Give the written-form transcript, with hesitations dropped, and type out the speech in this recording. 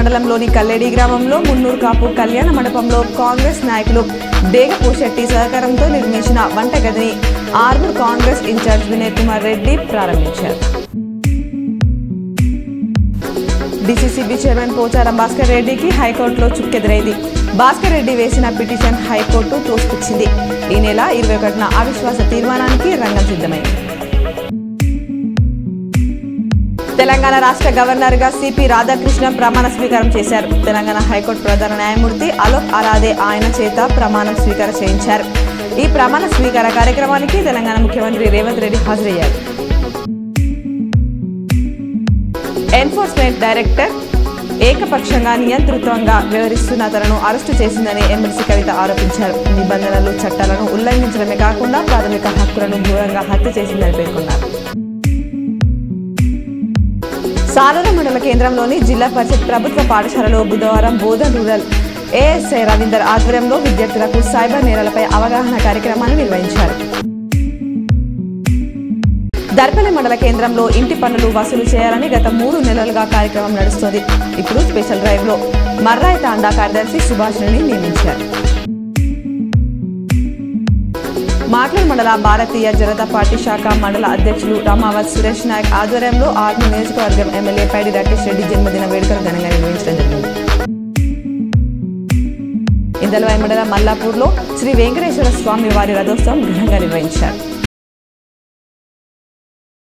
మండలంలోని కల్లేడి గ్రామంలో మున్నూరు కాపు కళ్యాణ మండపంలో కాంగ్రెస్ నాయకులు డేగ పోశెట్టి సహకారంతో నిర్మించిన వంటగదిని ఆర్మూర్ కాంగ్రెస్ ఇన్ఛార్జ్ వినయ్ కుమార్ రెడ్డి ప్రారంభించారు. డీసీసీబీ చైర్మన్ పోచారం భాస్కర్ రెడ్డికి హైకోర్టులో చుక్కెదురైంది. భాస్కర్ రెడ్డి వేసిన పిటిషన్ హైకోర్టు తోసిపుచ్చింది. ఈ నెల 21న అవిశ్వాస తీర్మానానికి రంగం సిద్ధమైంది. తెలంగాణ రాష్ట్ర గవర్నర్గా సిపి రాధాకృష్ణ ప్రమాణ స్వీకారం చేశారు. తెలంగాణ హైకోర్టు ప్రధాన న్యాయమూర్తి అలోక్ అరాదే ఆయన చేత ప్రమాణ స్వీకారం చేయించారు. ఈ ప్రమాణ స్వీకార కార్యక్రమానికి తెలంగాణ ముఖ్యమంత్రి రేవంత్ రెడ్డి హాజరయ్యారు. ఎన్ఫోర్స్మెంట్ డైరెక్టర్ ఏకపక్షంగా నియంతృత్వంగా వ్యవహరిస్తున్న తనను అరెస్టు చేసిందని ఎమ్మెల్సీ కవిత ఆరోపించారు. నిబంధనలు చట్టాలను ఉల్లంఘించడమే కాకుండా ప్రాథమిక హక్కులను ఘోరంగా హత్య చేసిందని పేర్కొన్నారు. సాలూరు మండల కేంద్రంలోని జిల్లా పరిషత్ ప్రభుత్వ పాఠశాలలో బుధవారం బోధన్ రూరల్ ఏఎస్ఐ రవీందర్ ఆధ్వర్యంలో విద్యార్థులకు సైబర్ నేరాలపై అవగాహన కార్యక్రమాన్ని నిర్వహించారు. దర్పల్లి మండల కేంద్రంలో ఇంటి పన్నులు వసూలు చేయాలని గత 3 నెలలుగా కార్యక్రమం నడుస్తోంది. ఇప్పుడు స్పెషల్ డ్రైవ్ లో మర్రాయి తాండా కార్యదర్శి సుభాష్ని నియమించారు. మాట్లూరు మండల భారతీయ జనతా పార్టీ శాఖ మండల అధ్యక్షులు రామావత్ సురేష్ నాయక్ ఆధ్వర్యంలో ఆర్మూర్ నియోజకవర్గం ఎమ్మెల్యే పైడి రాకేష్ రెడ్డి జన్మదిన వేడుకలు ఘనంగా నిర్వహించడం జరిగింది. ఇందల్వాయి మండల మల్లాపూర్లో శ్రీ వెంకటేశ్వర స్వామి వారి రథోత్సవం ఘనంగా నిర్వహించారు.